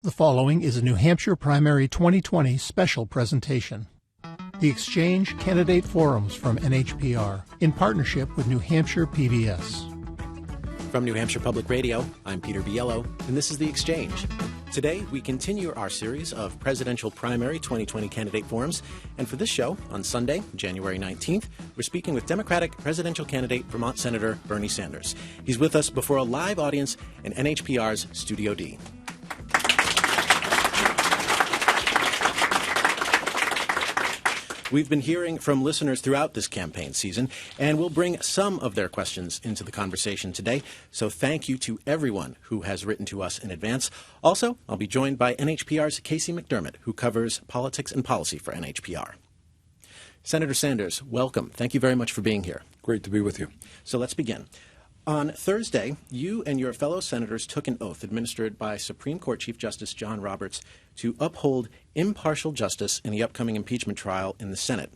The following is a New Hampshire Primary 2020 special presentation. The Exchange Candidate Forums from NHPR, in partnership with New Hampshire PBS. From New Hampshire Public Radio, I'm Peter Biello, and this is The Exchange. Today, we continue our series of Presidential Primary 2020 Candidate Forums, and for this show, on Sunday, January 19th, we're speaking with Democratic presidential candidate Vermont Senator Bernie Sanders. He's with us before a live audience in NHPR's Studio D. We've been hearing from listeners throughout this campaign season, and we'll bring some of their questions into the conversation today. So thank you to everyone who has written to us in advance. Also, I'll be joined by NHPR's Casey McDermott, who covers politics and policy for NHPR. Senator Sanders, welcome. Thank you very much for being here. Great to be with you. So let's begin. On Thursday, you and your fellow senators took an oath administered by Supreme Court Chief Justice John Roberts to uphold impartial justice in the upcoming impeachment trial in the Senate.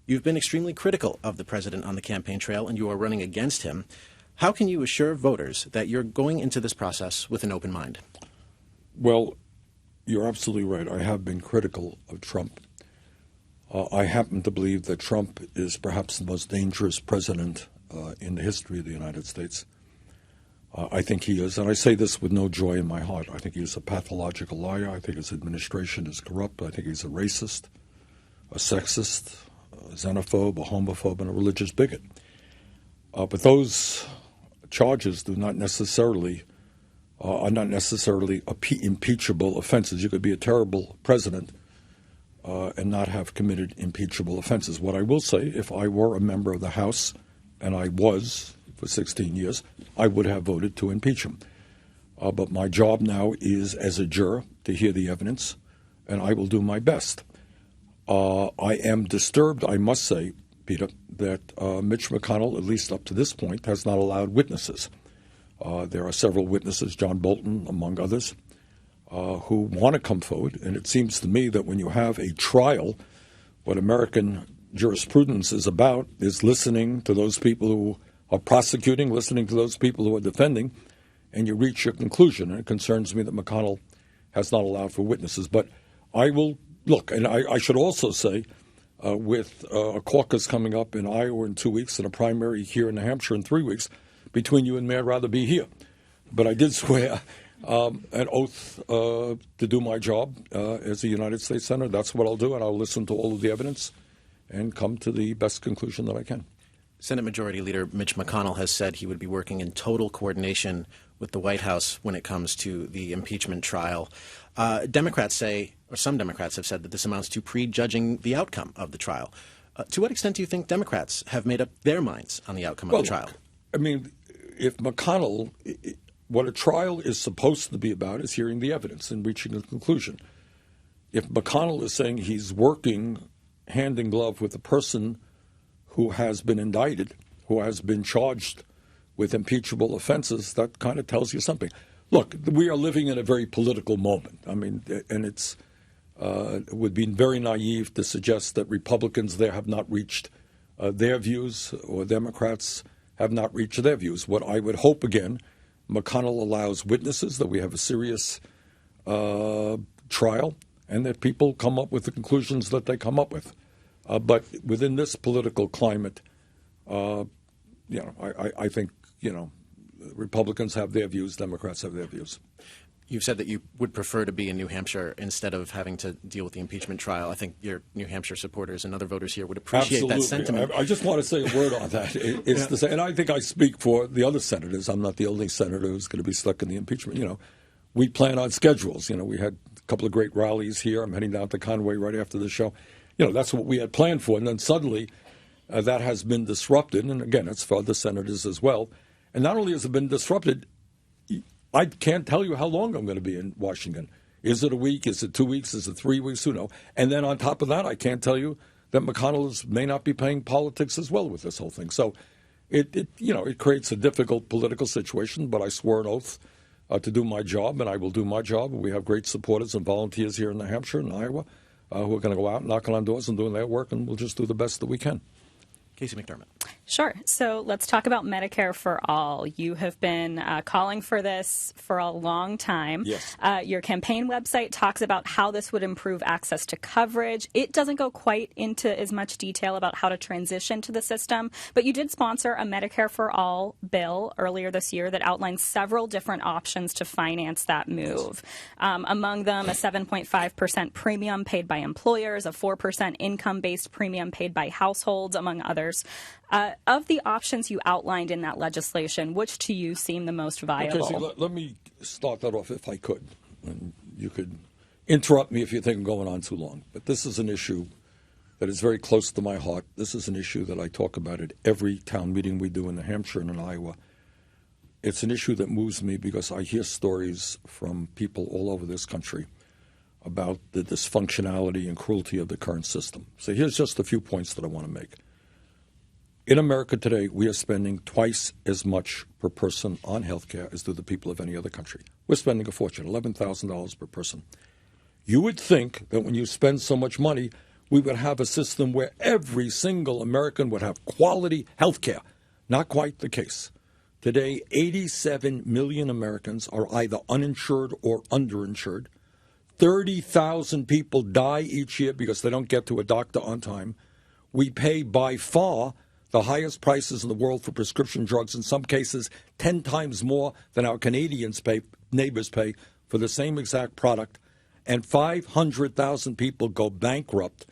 You've been extremely critical of the president on the campaign trail, and you are running against him. How can you assure voters that you're going into this process with an open mind? Well, you're absolutely right. I have been critical of Trump. I happen to believe that Trump is perhaps the most dangerous president in the history of the United States. I think he is, and I say this with no joy in my heart. I think he is a pathological liar. I think his administration is corrupt. I think he's a racist, a sexist, a xenophobe, a homophobe, and a religious bigot. But those charges are not necessarily impeachable offenses. You could be a terrible president and not have committed impeachable offenses. What I will say, if I were a member of the House, and I was for 16 years, I would have voted to impeach him. But my job now is, as a juror, to hear the evidence, and I will do my best. I am disturbed, I must say, Peter, that Mitch McConnell, at least up to this point, has not allowed witnesses. There are several witnesses, John Bolton, among others, who want to come forward. And it seems to me that when you have a trial, what American jurisprudence is about is listening to those people who are prosecuting, listening to those people who are defending, and you reach your conclusion. And it concerns me that McConnell has not allowed for witnesses. But I will look, and I should also say, with a caucus coming up in Iowa in 2 weeks and a primary here in New Hampshire in 3 weeks, between you and me, I'd rather be here. But I did swear an oath to do my job as a United States Senator. That's what I'll do, and I'll listen to all of the evidence and come to the best conclusion that I can. Senate Majority Leader Mitch McConnell has said he would be working in total coordination with the White House when it comes to the impeachment trial. Democrats say, or some Democrats have said, that this amounts to prejudging the outcome of the trial. To what extent do you think Democrats have made up their minds on the outcome of the trial? I mean, if McConnell, what a trial is supposed to be about is hearing the evidence and reaching a conclusion. If McConnell is saying he's working hand in glove with a person who has been indicted, who has been charged with impeachable offenses, that kind of tells you something. Look, we are living in a very political moment. I mean, and it would be very naive to suggest that Republicans there have not reached their views or Democrats have not reached their views. What I would hope, again, McConnell allows witnesses, that we have a serious trial, and that people come up with the conclusions that they come up with. But within this political climate, I think, Republicans have their views, Democrats have their views. You've said that you would prefer to be in New Hampshire instead of having to deal with the impeachment trial. I think your New Hampshire supporters and other voters here would appreciate that sentiment. I just want to say a word on that. It's to say, and I think I speak for the other senators. I'm not the only senator who's going to be stuck in the impeachment. We plan on schedules. We had a couple of great rallies here. I'm heading down to Conway right after the show. That's what we had planned for. And then suddenly that has been disrupted. And again, it's for other senators as well. And not only has it been disrupted, I can't tell you how long I'm going to be in Washington. Is it a week? Is it 2 weeks? Is it 3 weeks? Who knows? And then on top of that, I can't tell you that McConnell may not be playing politics as well with this whole thing. So it creates a difficult political situation. But I swore an oath to do my job, and I will do my job. We have great supporters and volunteers here in New Hampshire and Iowa who are going to go out knocking on doors and doing their work, and we'll just do the best that we can. Casey McDermott. Sure. So let's talk about Medicare for All. You have been calling for this for a long time. Yes. Your campaign website talks about how this would improve access to coverage. It doesn't go quite into as much detail about how to transition to the system, but you did sponsor a Medicare for All bill earlier this year that outlines several different options to finance that move. Among them, a 7.5% premium paid by employers, a 4% income-based premium paid by households, among others. Of the options you outlined in that legislation, which to you seem the most viable? Okay, let me start that off if I could. And you could interrupt me if you think I'm going on too long. But this is an issue that is very close to my heart. This is an issue that I talk about at every town meeting we do in New Hampshire and in Iowa. It's an issue that moves me because I hear stories from people all over this country about the dysfunctionality and cruelty of the current system. So here's just a few points that I want to make. In America today, we are spending twice as much per person on health care as do the people of any other country. We're spending a fortune, $11,000 per person. You would think that when you spend so much money, we would have a system where every single American would have quality health care. Not quite the case. Today, 87 million Americans are either uninsured or underinsured. 30,000 people die each year because they don't get to a doctor on time. We pay by far the highest prices in the world for prescription drugs, in some cases 10 times more than our Canadian neighbors pay for the same exact product. And 500,000 people go bankrupt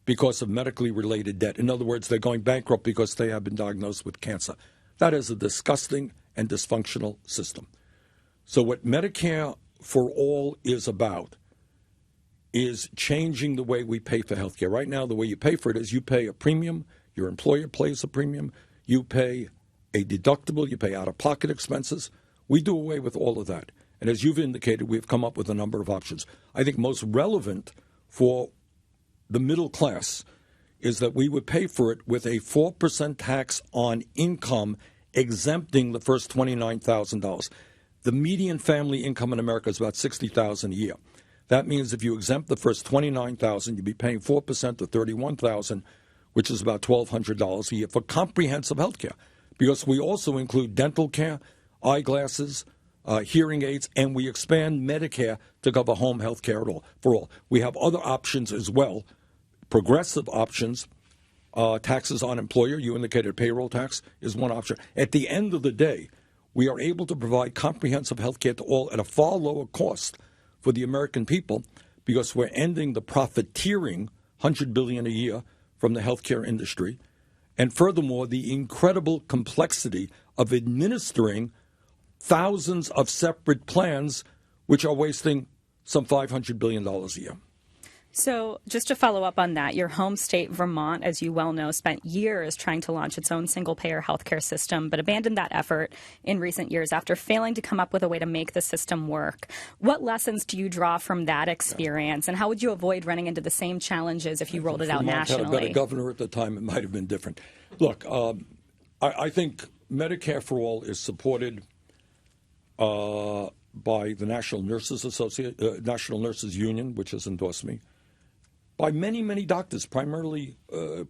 because of medically related debt. In other words, they're going bankrupt because they have been diagnosed with cancer. That is a disgusting and dysfunctional system. So what Medicare for All is about is changing the way we pay for health care. Right now, the way you pay for it is you pay a premium. Your employer pays a premium. You pay a deductible. You pay out-of-pocket expenses. We do away with all of that. And as you've indicated, we've come up with a number of options. I think most relevant for the middle class is that we would pay for it with a 4% tax on income, exempting the first $29,000. The median family income in America is about $60,000 a year. That means if you exempt the first $29,000, you'd be paying 4% to $31,000, which is about $1,200 a year for comprehensive health care, because we also include dental care, eyeglasses, hearing aids, and we expand Medicare to cover home health care for all. We have other options as well, progressive options. Taxes on employer, you indicated payroll tax is one option. At the end of the day, we are able to provide comprehensive health care to all at a far lower cost for the American people because we're ending the profiteering, $100 billion a year, from the healthcare industry, and furthermore, the incredible complexity of administering thousands of separate plans, which are wasting some $500 billion a year. So just to follow up on that, your home state, Vermont, as you well know, spent years trying to launch its own single-payer healthcare system, but abandoned that effort in recent years after failing to come up with a way to make the system work. What lessons do you draw from that experience, and how would you avoid running into the same challenges if you rolled it out nationally? Vermont had a better governor at the time. It might have been different. Look, I think Medicare for All is supported by the National Nurses National Nurses Union, which has endorsed me, by many, many doctors, primarily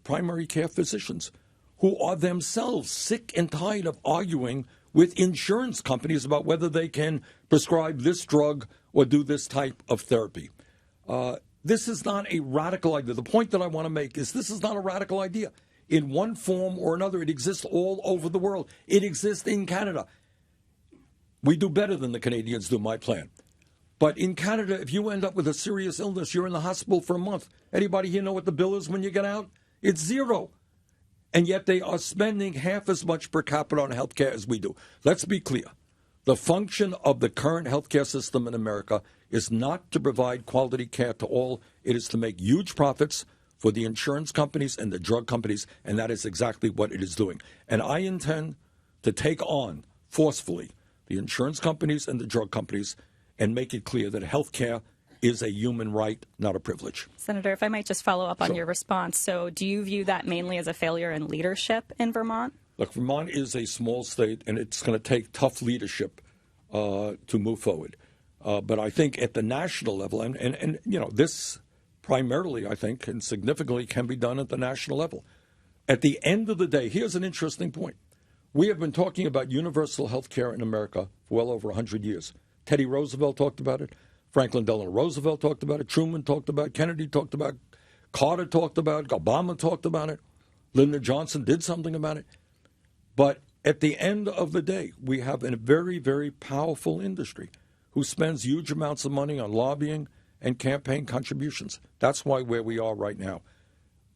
primary care physicians, who are themselves sick and tired of arguing with insurance companies about whether they can prescribe this drug or do this type of therapy. This is not a radical idea. The point that I want to make is this is not a radical idea. In one form or another, it exists all over the world. It exists in Canada. We do better than the Canadians do, my plan. But in Canada, if you end up with a serious illness, you're in the hospital for a month. Anybody here know what the bill is when you get out? It's zero. And yet they are spending half as much per capita on health care as we do. Let's be clear. The function of the current health care system in America is not to provide quality care to all. It is to make huge profits for the insurance companies and the drug companies, and that is exactly what it is doing. And I intend to take on forcefully the insurance companies and the drug companies and make it clear that health care is a human right, not a privilege. Senator, if I might just follow up on your response. So do you view that mainly as a failure in leadership in Vermont? Look, Vermont is a small state, and it's going to take tough leadership to move forward. But I think at the national level, and you know, this primarily, I think, and significantly can be done at the national level. At the end of the day, here's an interesting point. We have been talking about universal health care in America for well over 100 years. Teddy Roosevelt talked about it. Franklin Delano Roosevelt talked about it. Truman talked about it. Kennedy talked about it. Carter talked about it. Obama talked about it. Lyndon Johnson did something about it. But at the end of the day, we have a very, very powerful industry who spends huge amounts of money on lobbying and campaign contributions. That's why where we are right now.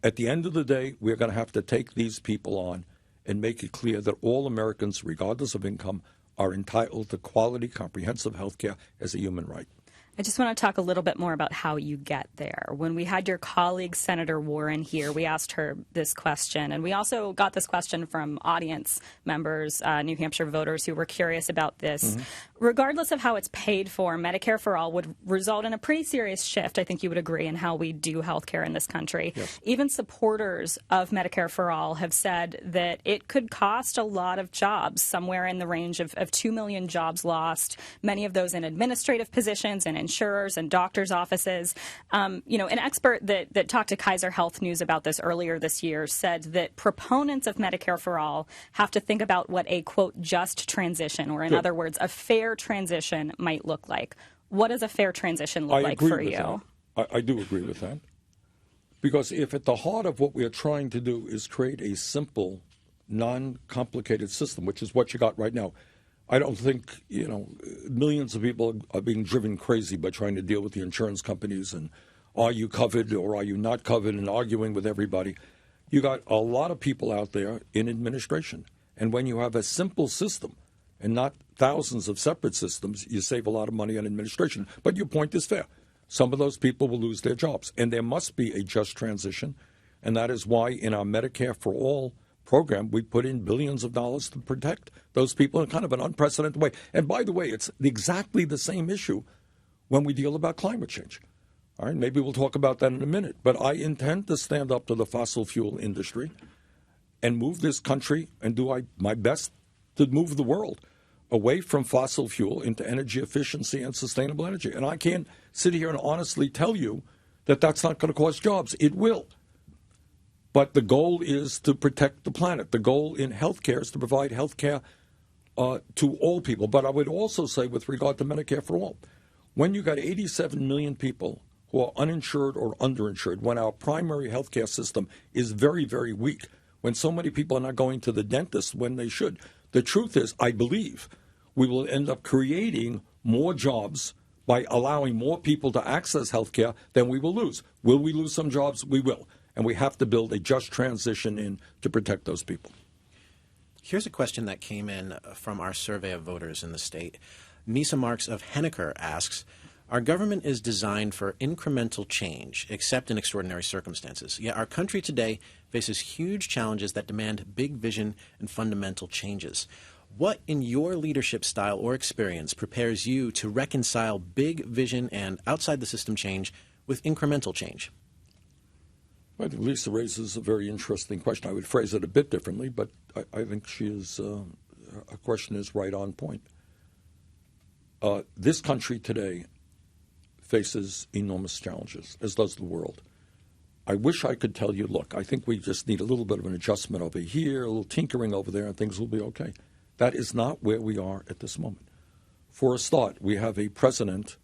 At the end of the day, we're going to have to take these people on and make it clear that all Americans, regardless of income, are entitled to quality, comprehensive health care as a human right. I just want to talk a little bit more about how you get there. When we had your colleague, Senator Warren, here, we asked her this question, and we also got this question from audience members, New Hampshire voters who were curious about this. Mm-hmm. Regardless of how it's paid for, Medicare for All would result in a pretty serious shift, I think you would agree, in how we do health care in this country. Yes. Even supporters of Medicare for All have said that it could cost a lot of jobs, somewhere in the range of 2 million jobs lost, many of those in administrative positions and insurers and doctors' offices. An expert that talked to Kaiser Health News about this earlier this year said that proponents of Medicare for All have to think about what a, quote, just transition, or in other words, a fair transition might look like. What does a fair transition look like for you? I do agree with that. Because if at the heart of what we are trying to do is create a simple, non-complicated system, which is what you got right now, I don't think, millions of people are being driven crazy by trying to deal with the insurance companies and are you covered or are you not covered and arguing with everybody. You got a lot of people out there in administration. And when you have a simple system and not thousands of separate systems, you save a lot of money on administration. But your point is fair. Some of those people will lose their jobs. And there must be a just transition. And that is why in our Medicare for All program, we put in billions of dollars to protect those people in kind of an unprecedented way. And by the way, it's exactly the same issue when we deal about climate change. All right, maybe we'll talk about that in a minute. But I intend to stand up to the fossil fuel industry and move this country and do my best to move the world away from fossil fuel into energy efficiency and sustainable energy. And I can't sit here and honestly tell you that that's not going to cause jobs. It will. But the goal is to protect the planet. The goal in healthcare is to provide healthcare to all people. But I would also say with regard to Medicare for All, when you got 87 million people who are uninsured or underinsured, when our primary healthcare system is very, very weak, when so many people are not going to the dentist when they should, the truth is, I believe, we will end up creating more jobs by allowing more people to access healthcare than we will lose. Will we lose some jobs? We will. And we have to build a just transition in to protect those people. Here's a question that came in from our survey of voters in the state. Nisa Marks of Henniker asks, our government is designed for incremental change, except in extraordinary circumstances. Yet our country today faces huge challenges that demand big vision and fundamental changes. What in your leadership style or experience prepares you to reconcile big vision and outside-the-system change with incremental change? I think Lisa raises a very interesting question. I would phrase it a bit differently, but I think her question is right on point. This country today faces enormous challenges, as does the world. I wish I could tell you, look, I think we just need a little bit of an adjustment over here, a little tinkering over there, and things will be okay. That is not where we are at this moment. For a start, we have a president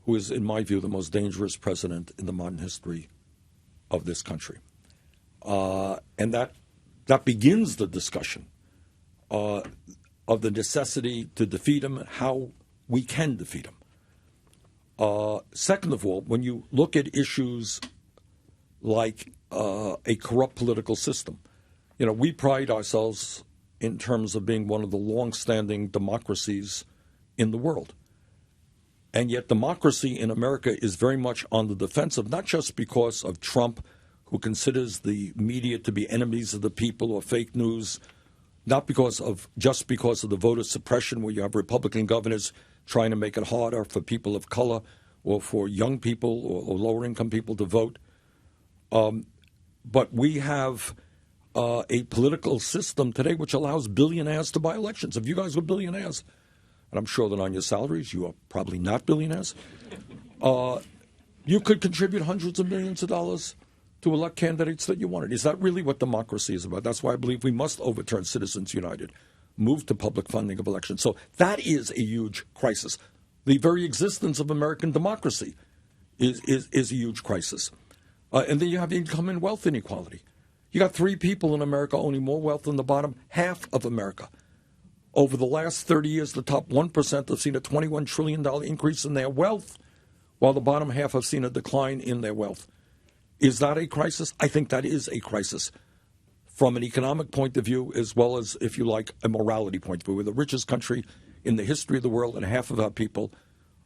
who is, in my view, the most dangerous president in the modern history of this country. And that begins the discussion of the necessity to defeat him, how we can defeat him. Second of all, when you look at issues like a corrupt political system, we pride ourselves in terms of being one of the long-standing democracies in the world. And yet democracy in America is very much on the defensive, not just because of Trump, who considers the media to be enemies of the people or fake news, not just because of the voter suppression, where you have Republican governors trying to make it harder for people of color or for young people or lower-income people to vote. But we have a political system today which allows billionaires to buy elections. If you guys were billionaires, and I'm sure that on your salaries you are probably not billionaires, you could contribute hundreds of millions of dollars to elect candidates that you wanted. Is that really what democracy is about? That's why I believe we must overturn Citizens United, move to public funding of elections. So that is a huge crisis. The very existence of American democracy is a huge crisis. And then you have income and wealth inequality. You got 3 people in America owning more wealth than the bottom half of America. Over the last 30 years, the top 1% have seen a $21 trillion increase in their wealth, while the bottom half have seen a decline in their wealth. Is that a crisis? I think that is a crisis from an economic point of view, as well as, if you like, a morality point of view. We're the richest country in the history of the world, and half of our people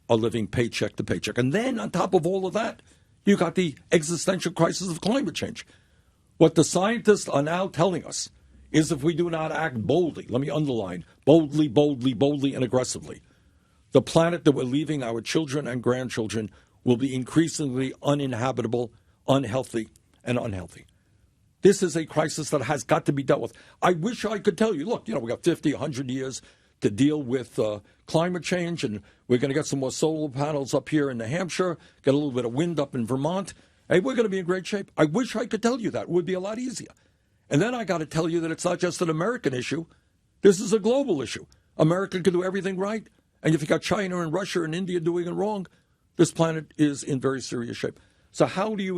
are living paycheck to paycheck. And then, on top of all of that, you got the existential crisis of climate change. What the scientists are now telling us is if we do not act boldly, let me underline, boldly, and aggressively, the planet that we're leaving our children and grandchildren will be increasingly uninhabitable, unhealthy, and unhealthy. This is a crisis that has got to be dealt with. I wish I could tell you, look, we got 50, 100 years to deal with climate change, and we're going to get some more solar panels up here in New Hampshire, get a little bit of wind up in Vermont. Hey, we're going to be in great shape. I wish I could tell you that. It would be a lot easier. And then I got to tell you that it's not just an American issue. This is a global issue. America can do everything right. And if you got China and Russia and India doing it wrong, this planet is in very serious shape. So how do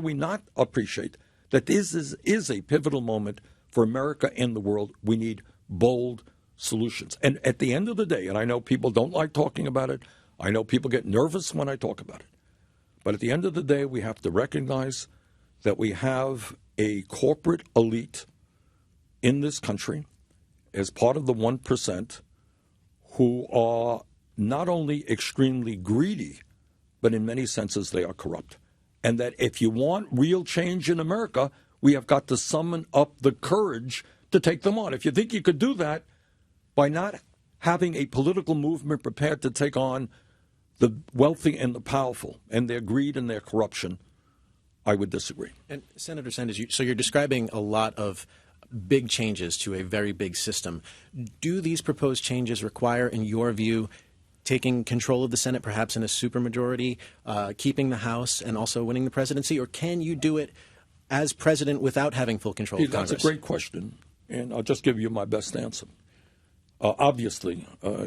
we not appreciate that this is a pivotal moment for America and the world? We need bold solutions. And at the end of the day, and I know people don't like talking about it, I know people get nervous when I talk about it, but at the end of the day, we have to recognize that we have a corporate elite in this country as part of the 1% who are not only extremely greedy, but in many senses they are corrupt. And that if you want real change in America, we have got to summon up the courage to take them on. If you think you could do that by not having a political movement prepared to take on the wealthy and the powerful and their greed and their corruption, I would disagree. And Senator Sanders, so you're describing a lot of big changes to a very big system. Do these proposed changes require, in your view, taking control of the Senate, perhaps in a supermajority, keeping the House, and also winning the presidency? Or can you do it as president without having full control of Congress? That's a great question, and I'll just give you my best answer. Obviously,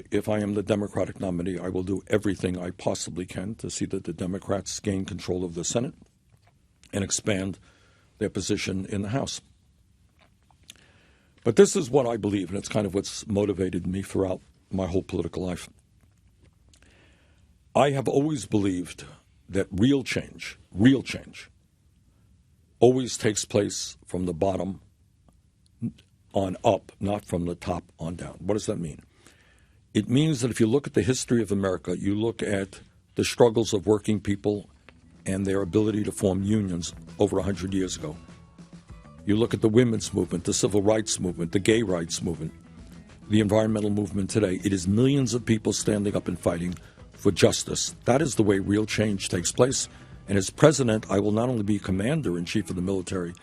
if I am the Democratic nominee, I will do everything I possibly can to see that the Democrats gain control of the Senate and expand their position in the House. But this is what I believe, and it's kind of what's motivated me throughout my whole political life. I have always believed that real change, always takes place from the bottom on up, not from the top on down. What does that mean? It means that if you look at the history of America, you look at the struggles of working people and their ability to form unions over 100 years ago. You look at the women's movement, the civil rights movement, the gay rights movement, the environmental movement today. It is millions of people standing up and fighting for justice. That is the way real change takes place. And as president, I will not only be commander-in-chief of the military,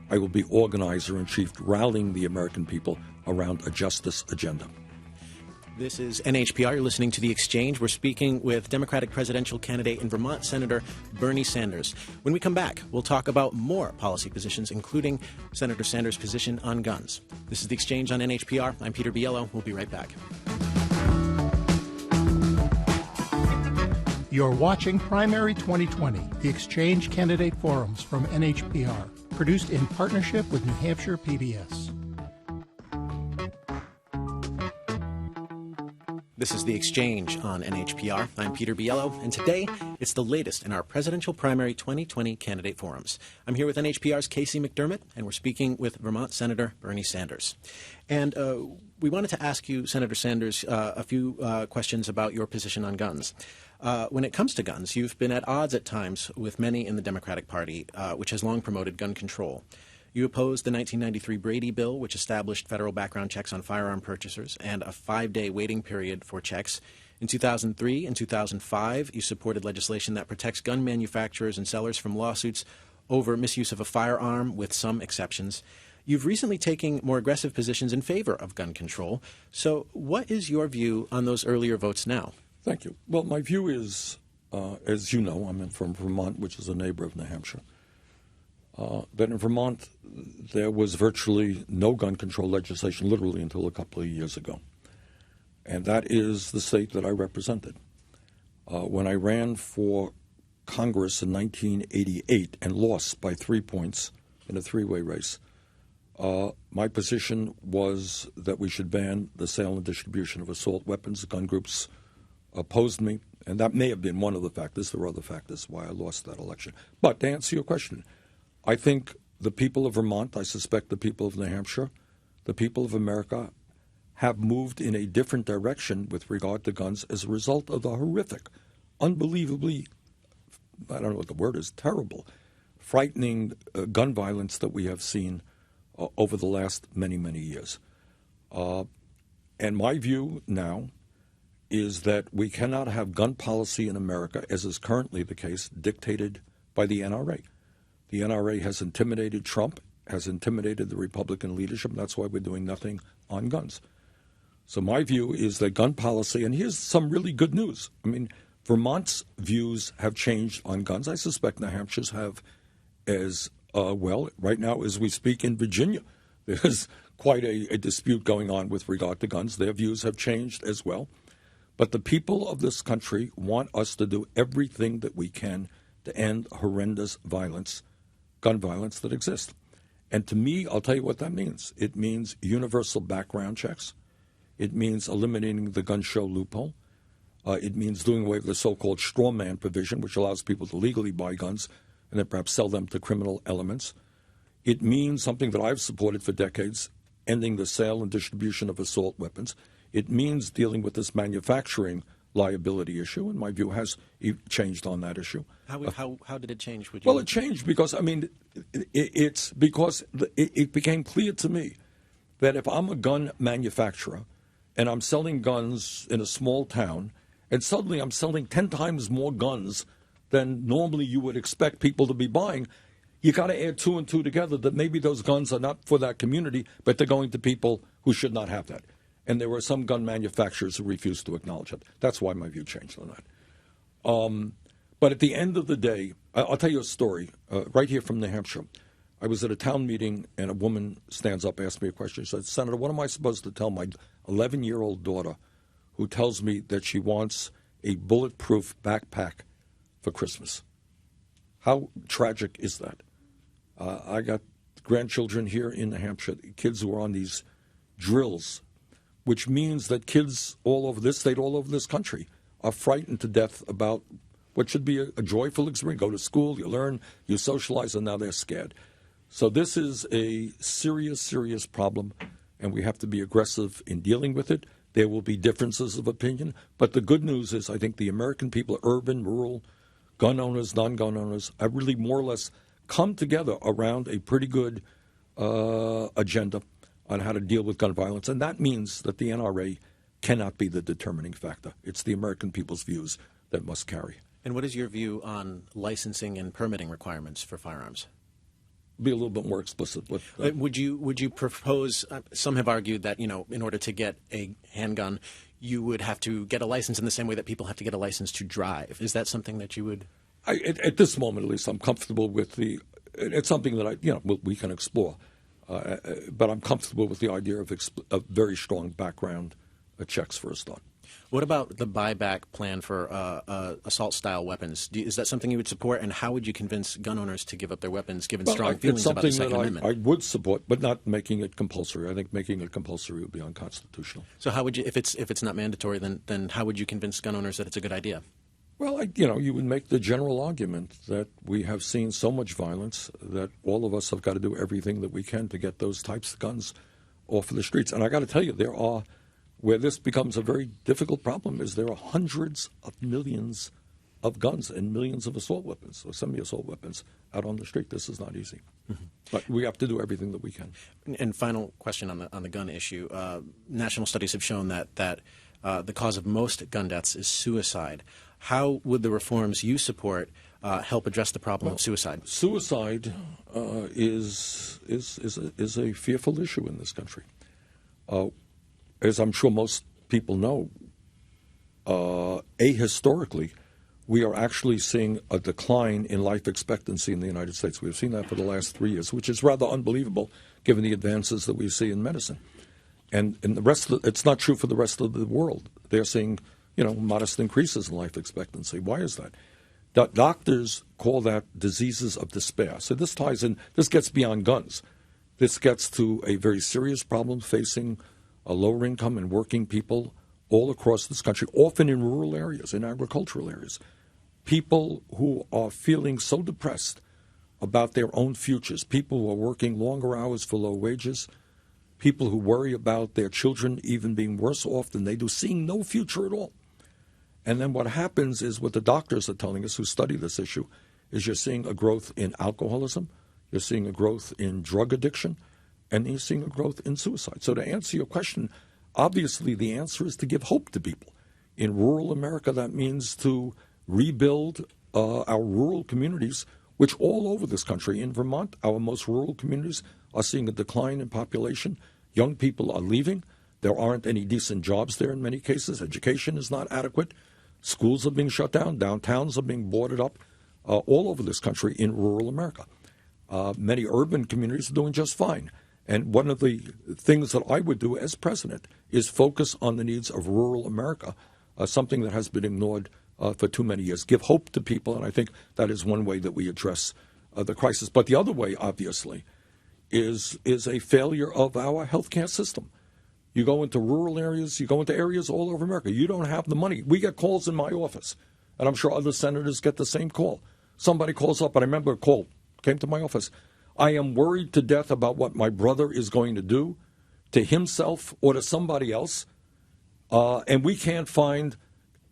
I will be organizer-in-chief, rallying the American people around a justice agenda. This is NHPR. You're listening to The Exchange. We're speaking with Democratic presidential candidate in Vermont, Senator Bernie Sanders. When we come back, we'll talk about more policy positions, including Senator Sanders' position on guns. This is The Exchange on NHPR. I'm Peter Biello. We'll be right back. You're watching Primary 2020, the Exchange Candidate Forums from NHPR, produced in partnership with New Hampshire PBS. This is The Exchange on NHPR. I'm Peter Biello, and today it's the latest in our Presidential Primary 2020 Candidate Forums. I'm here with NHPR's Casey McDermott, and we're speaking with Vermont Senator Bernie Sanders. And we wanted to ask you, Senator Sanders, a few questions about your position on guns. When it comes to guns, you've been at odds at times with many in the Democratic Party, which has long promoted gun control. You opposed the 1993 Brady bill, which established federal background checks on firearm purchasers and a 5-day waiting period for checks. In 2003 and 2005, you supported legislation that protects gun manufacturers and sellers from lawsuits over misuse of a firearm, with some exceptions. You've recently taken more aggressive positions in favor of gun control. So what is your view on those earlier votes now? Thank you. Well, my view is, as you know, I'm from Vermont, which is a neighbor of New Hampshire. that in Vermont there was virtually no gun control legislation, literally until a couple of years ago. And that is the state that I represented. When I ran for Congress in 1988 and lost by 3 points in a three-way race, my position was that we should ban the sale and distribution of assault weapons. The gun groups opposed me, and that may have been one of the factors. There were other factors why I lost that election. But to answer your question, I think the people of Vermont, I suspect the people of New Hampshire, the people of America have moved in a different direction with regard to guns as a result of the horrific, unbelievably, I don't know what the word is, terrible, frightening gun violence that we have seen over the last many, many years. And my view now is that we cannot have gun policy in America, as is currently the case, dictated by the NRA. The NRA has intimidated Trump, has intimidated the Republican leadership, and that's why we're doing nothing on guns. So my view is that gun policy, and here's some really good news. I mean, Vermont's views have changed on guns. I suspect New Hampshire's have as well. Right now, as we speak in Virginia, there's quite a dispute going on with regard to guns. Their views have changed as well. But the people of this country want us to do everything that we can to end horrendous violence, gun violence that exists. And to me, I'll tell you what that means. It means universal background checks. It means eliminating the gun show loophole. It means doing away with the so-called straw man provision, which allows people to legally buy guns and then perhaps sell them to criminal elements. It means something that I've supported for decades, ending the sale and distribution of assault weapons. It means dealing with this manufacturing liability issue, and my view has changed on that issue. How did it change? Well, it changed because, I mean, it became clear to me that if I'm a gun manufacturer and I'm selling guns in a small town, and suddenly I'm selling 10 times more guns than normally you would expect people to be buying, you got to add two and two together that maybe those guns are not for that community, but they're going to people who should not have that. And there were some gun manufacturers who refused to acknowledge it. That's why my view changed on that. But at the end of the day, I'll tell you a story right here from New Hampshire. I was at a town meeting, and a woman stands up, asked me a question. She said, "Senator, what am I supposed to tell my 11-year-old daughter who tells me that she wants a bulletproof backpack for Christmas?" How tragic is that? I got grandchildren here in New Hampshire, kids who are on these drills, which means that kids all over this state, all over this country, are frightened to death about what should be a joyful experience. Go to school, you learn, you socialize, and now they're scared. So this is a serious, serious problem, and we have to be aggressive in dealing with it. There will be differences of opinion, but the good news is I think the American people, urban, rural, gun owners, non-gun owners, have really more or less come together around a pretty good agenda on how to deal with gun violence, and that means that the NRA cannot be the determining factor. It's the American people's views that must carry. And what is your view on licensing and permitting requirements for firearms? Be a little bit more explicit. Would you propose? Some have argued that in order to get a handgun, you would have to get a license in the same way that people have to get a license to drive. Is that something that you would? At this moment, at least, I'm comfortable with the. It's something that we can explore, but I'm comfortable with the idea of very strong background checks for a start. What about the buyback plan for assault-style weapons? Is that something you would support, and how would you convince gun owners to give up their weapons, given strong feelings about the Second Amendment? I would support, but not making it compulsory. I think making it compulsory would be unconstitutional. So how would you, if it's not mandatory, then how would you convince gun owners that it's a good idea? Well, you would make the general argument that we have seen so much violence that all of us have got to do everything that we can to get those types of guns off of the streets. And I got to tell you, where this becomes a very difficult problem is there are hundreds of millions of guns and millions of assault weapons or semi-assault weapons out on the street. This is not easy. Mm-hmm. But we have to do everything that we can. And final question on the gun issue. National studies have shown that the cause of most gun deaths is suicide. How would the reforms you support help address the problem of suicide? Suicide is a fearful issue in this country. As I'm sure most people know, ahistorically, we are actually seeing a decline in life expectancy in the United States. We've seen that for the last 3 years, which is rather unbelievable given the advances that we see in medicine. And in the rest of it's not true for the rest of the world. They're seeing, modest increases in life expectancy. Why is that? Doctors call that diseases of despair. So this gets beyond guns. This gets to a very serious problem facing lower income and working people all across this country, often in rural areas, in agricultural areas. People who are feeling so depressed about their own futures, people who are working longer hours for low wages, people who worry about their children even being worse off than they do, seeing no future at all. And then what happens is what the doctors are telling us who study this issue is you're seeing a growth in alcoholism, you're seeing a growth in drug addiction, and you're seeing a growth in suicide. So to answer your question, obviously the answer is to give hope to people. In rural America, that means to rebuild our rural communities, which all over this country, in Vermont, our most rural communities are seeing a decline in population. Young people are leaving. There aren't any decent jobs there in many cases. Education is not adequate. Schools are being shut down. Downtowns are being boarded up all over this country in rural America. Many urban communities are doing just fine. And one of the things that I would do as president is focus on the needs of rural America, something that has been ignored for too many years. Give hope to people, and I think that is one way that we address the crisis. But the other way, obviously, is a failure of our healthcare system. You go into rural areas, you go into areas all over America. You don't have the money. We get calls in my office, and I'm sure other senators get the same call. Somebody calls up, and I remember a call came to my office. I am worried to death about what my brother is going to do to himself or to somebody else, and we can't find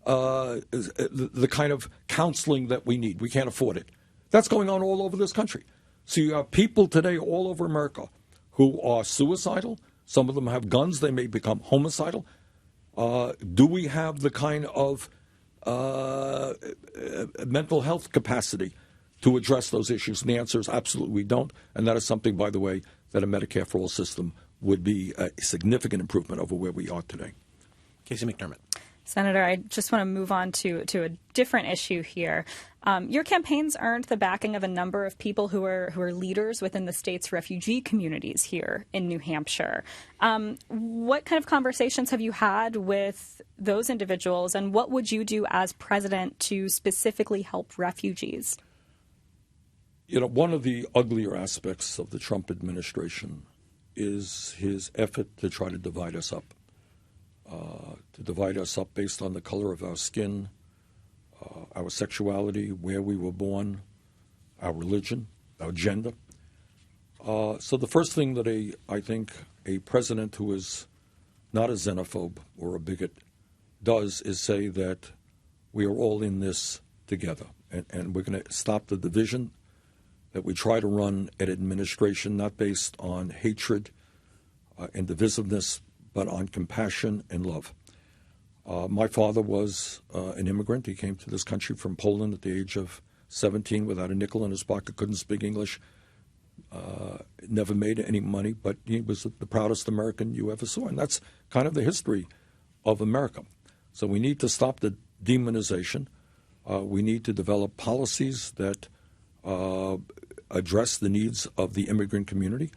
the kind of counseling that we need. We can't afford it. That's going on all over this country. So you have people today all over America who are suicidal. Some of them have guns. They may become homicidal. Do we have the kind of mental health capacity to address those issues? And the answer is absolutely we don't. And that is something, by the way, that a Medicare for All system would be a significant improvement over where we are today. Casey McDermott. Senator, I just want to move on to a different issue here. Your campaign's earned the backing of a number of people who are leaders within the state's refugee communities here in New Hampshire. What kind of conversations have you had with those individuals, and what would you do as president to specifically help refugees? One of the uglier aspects of the Trump administration is his effort to try to divide us up. Based on the color of our skin, our sexuality, where we were born, our religion, our gender. So the first thing that I think a president who is not a xenophobe or a bigot does is say that we are all in this together, and we're going to stop the division that we try to run an administration not based on hatred and divisiveness, but on compassion and love. My father was an immigrant. He came to this country from Poland at the age of 17 without a nickel in his pocket, couldn't speak English, never made any money, but he was the proudest American you ever saw. And that's kind of the history of America. So we need to stop the demonization. We need to develop policies that address the needs of the immigrant community.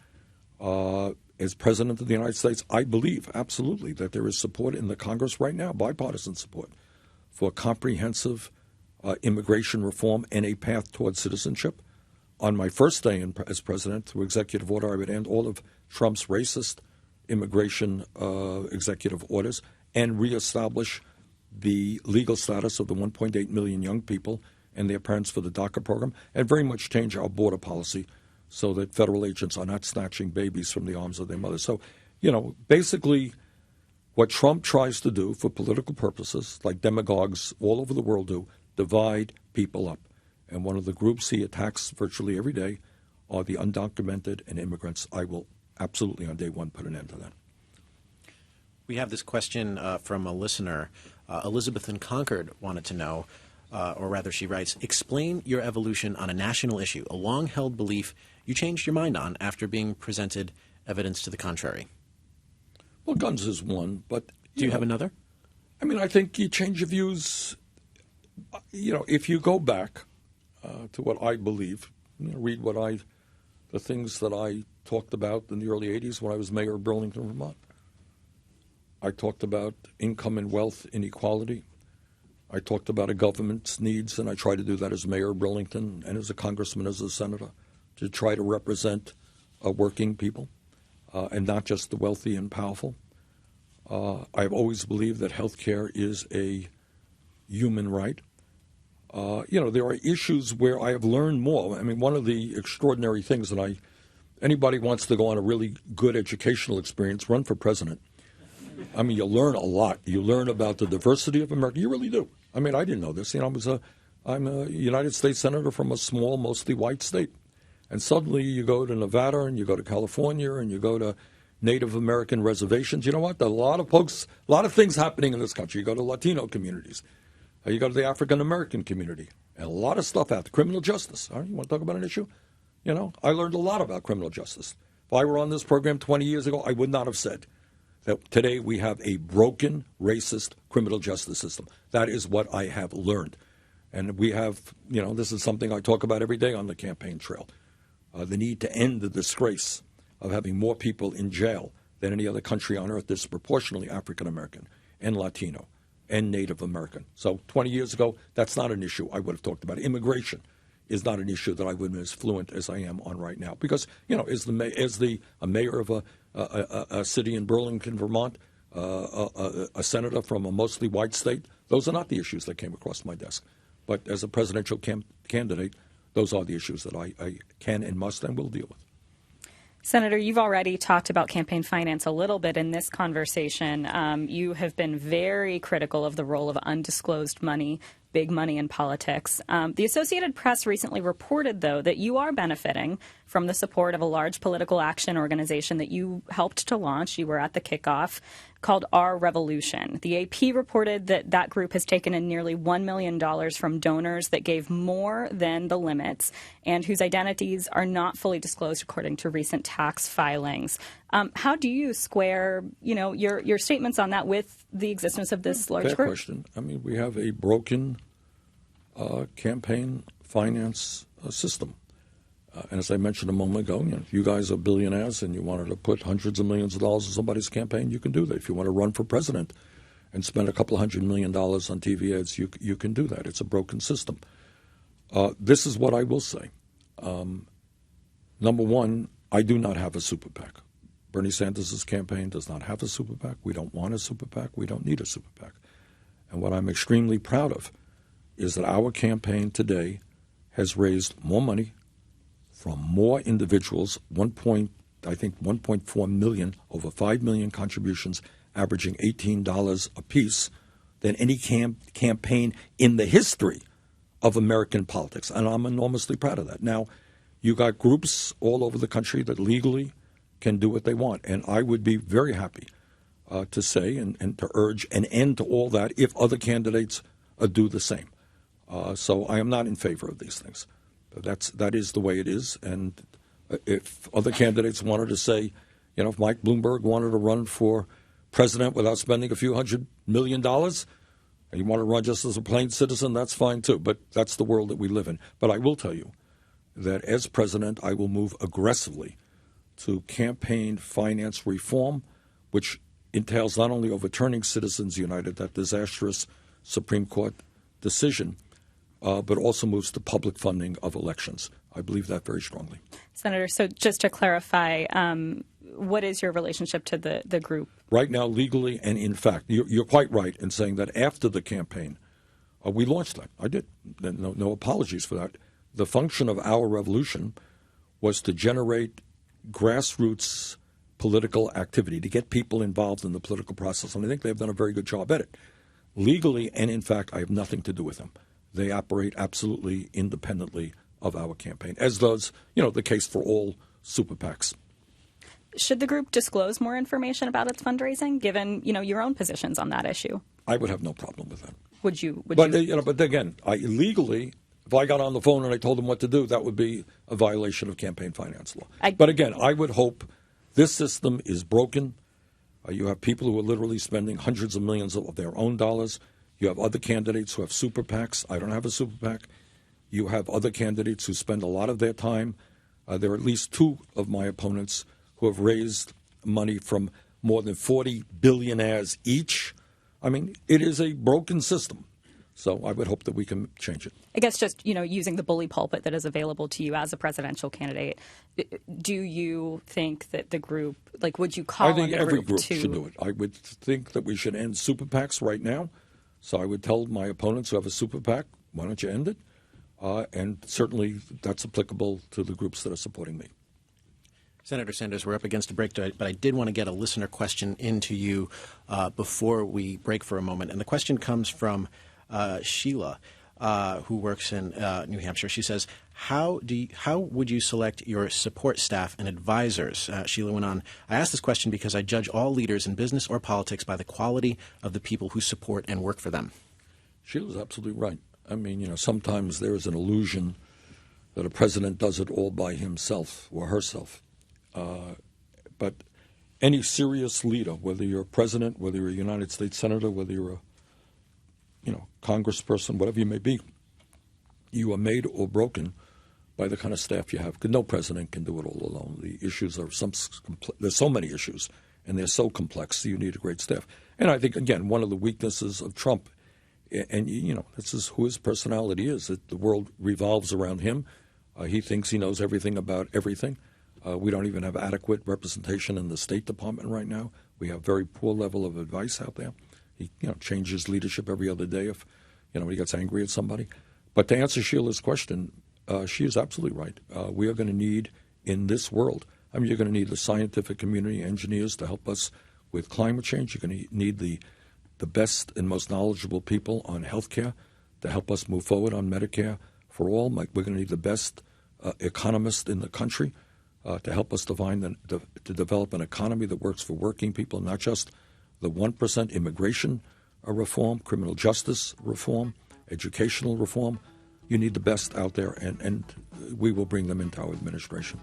As President of the United States, I believe absolutely that there is support in the Congress right now, bipartisan support, for comprehensive immigration reform and a path towards citizenship. On my first day as president, through executive order, I would end all of Trump's racist immigration executive orders and reestablish the legal status of the 1.8 million young people and their parents for the DACA program, and very much change our border policy so that federal agents are not snatching babies from the arms of their mothers. So, basically what Trump tries to do for political purposes, like demagogues all over the world do, divide people up. And one of the groups he attacks virtually every day are the undocumented and immigrants. I will absolutely on day one put an end to that. We have this question from a listener. Elizabeth in Concord wanted to know, or rather she writes, explain your evolution on a national issue, a long-held belief you changed your mind on after being presented evidence to the contrary. Well, guns is one, but... Do you have another? I mean, I think you change your views If you go back to what I believe, read the things that I talked about in the early 80s when I was mayor of Burlington, Vermont. I talked about income and wealth inequality. I talked about a government's needs, and I tried to do that as mayor of Burlington and as a congressman, as a senator, to try to represent working people and not just the wealthy and powerful. I've always believed that health care is a human right. There are issues where I have learned more. I mean, one of the extraordinary things that anybody wants to go on a really good educational experience, run for president. I mean, you learn a lot. You learn about the diversity of America. You really do. I mean, I didn't know this. I'm a United States senator from a small, mostly white state. And suddenly you go to Nevada and you go to California and you go to Native American reservations. You know what? There are a lot of things happening in this country. You go to Latino communities. You go to the African American community. And a lot of stuff out there. Criminal justice. All right, you want to talk about an issue? I learned a lot about criminal justice. If I were on this program 20 years ago, I would not have said that today we have a broken, racist criminal justice system. That is what I have learned. And we have, this is something I talk about every day on the campaign trail. The need to end the disgrace of having more people in jail than any other country on earth, disproportionately African American and Latino and Native American. So 20 years ago, that's not an issue I would have talked about. Immigration is not an issue that I would be as fluent as I am on right now. Because, as a mayor of a city in Burlington, Vermont, a senator from a mostly white state, those are not the issues that came across my desk. But as a presidential candidate, those are the issues that I can and must and will deal with. Senator, you've already talked about campaign finance a little bit in this conversation. You have been very critical of the role of undisclosed money, big money in politics. The Associated Press recently reported, though, that you are benefiting from the support of a large political action organization that you helped to launch. You were at the kickoff, called Our Revolution. The AP reported that group has taken in nearly $1 million from donors that gave more than the limits and whose identities are not fully disclosed according to recent tax filings. How do you square, your statements on that with the existence of this large Fair group? question. I mean, we have a broken campaign finance system. And as I mentioned a moment ago, if you guys are billionaires and you wanted to put hundreds of millions of dollars in somebody's campaign, you can do that. If you want to run for president and spend a couple $100 million on TV ads, you can do that. It's a broken system. This is what I will say. Number one, I do not have a super PAC. Bernie Sanders' campaign does not have a super PAC. We don't want a super PAC. We don't need a super PAC. And what I'm extremely proud of is that our campaign today has raised more money from more individuals, 1.4 million, over 5 million contributions, averaging $18 apiece, than any campaign in the history of American politics. And I'm enormously proud of that. Now, you got groups all over the country that legally can do what they want. And I would be very happy to say and to urge an end to all that if other candidates do the same. So I am not in favor of these things. That is the way it is. And if other candidates wanted to say, if Mike Bloomberg wanted to run for president without spending a few $100 million, and you want to run just as a plain citizen, that's fine too. But that's the world that we live in. But I will tell you that as president, I will move aggressively to campaign finance reform, which entails not only overturning Citizens United, that disastrous Supreme Court decision, but also moves to public funding of elections. I believe that very strongly. Senator, so just to clarify, what is your relationship to the group? Right now, legally, and in fact, you're quite right in saying that after the campaign, we launched that. I did. No apologies for that. The function of Our Revolution was to generate grassroots political activity, to get people involved in the political process. And I think they've done a very good job at it. Legally, and in fact, I have nothing to do with them. They operate absolutely independently of our campaign, as does, the case for all super PACs. Should the group disclose more information about its fundraising, given, your own positions on that issue? I would have no problem with that. Would you? But again, legally, if I got on the phone and I told them what to do, that would be a violation of campaign finance law. But again, I would hope this system is broken. You have people who are literally spending hundreds of millions of their own dollars. You have other candidates who have super PACs. I don't have a super PAC. You have other candidates who spend a lot of their time. There are at least two of my opponents who have raised money from more than 40 billionaires each. I mean, it is a broken system. So I would hope that we can change it. I guess just, using the bully pulpit that is available to you as a presidential candidate, do you think that the group, would you call on the group to... I think every group should do it. I would think that we should end super PACs right now. So I would tell my opponents who have a super PAC, why don't you end it? And certainly that's applicable to the groups that are supporting me. Senator Sanders, we're up against a break, but I did want to get a listener question into you before we break for a moment. And the question comes from Sheila, who works in New Hampshire. She says, how would you select your support staff and advisors? Sheila went on, I asked this question because I judge all leaders in business or politics by the quality of the people who support and work for them. Sheila's absolutely right. I mean, sometimes there is an illusion that a president does it all by himself or herself. But any serious leader, whether you're a president, whether you're a United States senator, whether you're a congressperson, whatever you may be, you are made or broken by the kind of staff you have. Because no president can do it all alone. The issues are there's so many issues, and they're so complex, so you need a great staff. And I think, again, one of the weaknesses of Trump, and this is who his personality is, that the world revolves around him. He thinks he knows everything about everything. We don't even have adequate representation in the State Department right now. We have very poor level of advice out there. He changes leadership every other day if he gets angry at somebody. But to answer Sheila's question, she is absolutely right. We are going to need in this world, you're going to need the scientific community, engineers to help us with climate change. You're going to need the best and most knowledgeable people on health care to help us move forward on Medicare for all. We're going to need the best economists in the country to help us to develop an economy that works for working people, not just the 1% immigration reform, criminal justice reform, educational reform. You need the best out there, and we will bring them into our administration.